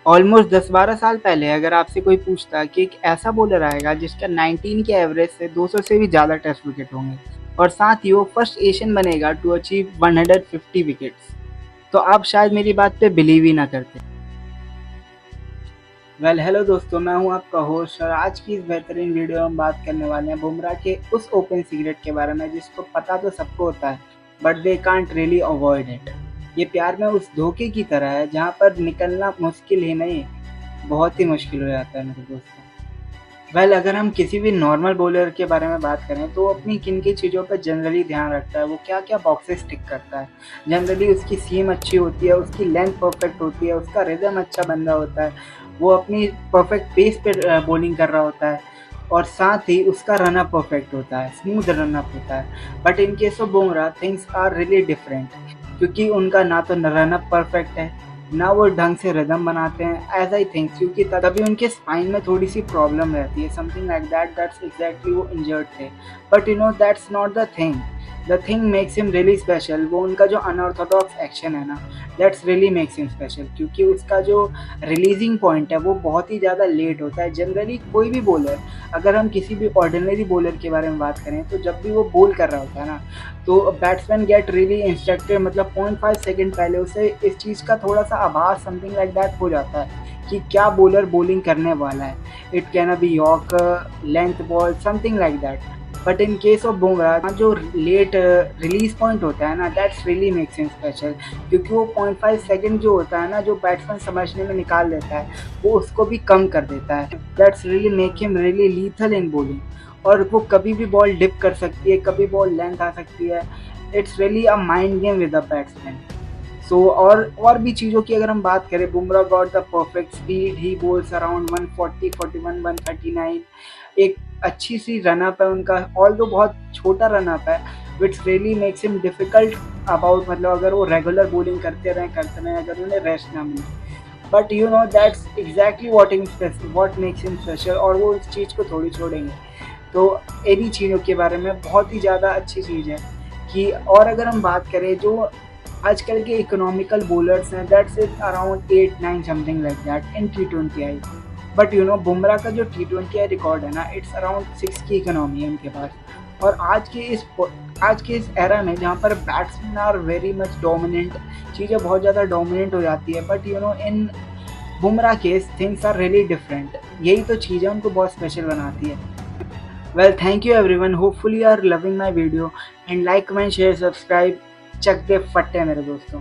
Almost 10-12 साल पहले अगर आपसे कोई पूछता कि एक ऐसा बॉलर आएगा जिसका 19 के एवरेज से 200 से भी ज़्यादा टेस्ट विकेट होंगे और साथ ही वो फर्स्ट एशियन बनेगा टू अचीव 150 विकेट्स, तो आप शायद मेरी बात पे बिलीव ही ना करते। हेलो दोस्तों, मैं हूं आपका होस्ट और आज की इस बेहतरीन वीडियो में हम बात करने वाले हैं बुमराह के उस ओपन सीक्रेट के बारे में जिसको पता तो सबको होता है but they can't really avoid it. ये प्यार में उस धोखे की तरह है जहां पर निकलना मुश्किल ही नहीं, बहुत ही मुश्किल हो जाता है मेरे दोस्तों। अगर हम किसी भी नॉर्मल बॉलर के बारे में बात करें तो वो अपनी किन चीज़ों पर जनरली ध्यान रखता है, वो क्या क्या बॉक्सेस टिक करता है। जनरली उसकी सीम अच्छी होती है, उसकी लेंथ परफेक्ट होती है, उसका रिदम अच्छा बन रहा होता है, वो अपनी परफेक्ट पेस पे बॉलिंग कर रहा होता है और साथ ही उसका रनअप परफेक्ट होता है, स्मूथ रनअप होता है। But in case of Bumrah things are really different, क्योंकि उनका ना तो रनअप परफेक्ट है ना वो ढंग से रिदम बनाते हैं एज आई थिंक, क्योंकि तभी उनके स्पाइन में थोड़ी सी प्रॉब्लम रहती है, समथिंग लाइक दैट्स एग्जैक्टली वो इंजर्ड थे। But that's not the thing makes him really special. वो उनका जो अनऑर्थोडॉक्स एक्शन है ना, that's really makes him special, क्योंकि उसका जो रिलीजिंग पॉइंट है वो बहुत ही ज़्यादा लेट होता है। जनरली कोई भी बॉलर, अगर हम किसी भी ऑर्डिनरी बॉलर के बारे में बात करें तो जब भी वो बॉल कर रहा होता है ना, तो बैट्समैन गेट रियली इंस्ट्रक्टेड, मतलब 0.5 सेकेंड पहले उसे इस चीज़ का थोड़ा सा आभास समथिंग लाइक दैट हो जाता है कि क्या बॉलर बॉलिंग करने वाला है। It can be yorker, length ball, something like that. But in case of Bumrah जो लेट रिलीज पॉइंट होता है ना, that's really makes him special, क्योंकि वो 0.5 सेकेंड जो होता है ना, जो बैट्समैन समझने में निकाल देता है, वो उसको भी कम कर देता है। That's really make him really lethal in bowling. और वो कभी भी बॉल डिप कर सकती है, कभी बॉल लेंथ आ सकती है। It's really a mind game with a batsman. और भी चीज़ों की अगर हम बात करें, Bumrah got the perfect speed, he balls around 140, 41, 139। एक अच्छी सी रनअप है उनका, ऑल्दो बहुत छोटा रनअप है, which really makes him difficult about, मतलब अगर वो रेगुलर बॉलिंग करते रहें अगर उन्हें रेस्ट ना मिले। But that's exactly what makes him special, और वो इस चीज़ को थोड़ी छोड़ेंगे। तो इन्हीं चीज़ों के बारे में बहुत ही ज़्यादा अच्छी चीज़ है कि, और अगर हम बात करें जो आजकल के इकोनॉमिकल बॉलर्स हैं, that's it around 8-9 something like that in T20I। But Bumrah का जो T20I रिकॉर्ड है ना, इट्स अराउंड 6 की इकोनॉमी है उनके पास। और आज के इस एरा में जहाँ पर batsman are very much dominant, चीज़ें बहुत ज़्यादा डोमिनेंट हो जाती है, but in Bumrah case things are really different. यही तो चीज़ें उनको बहुत स्पेशल बनाती है। Thank you everyone. Hopefully you are loving my video and like, comment, share, subscribe. चक दे फट्टे मेरे दोस्तों।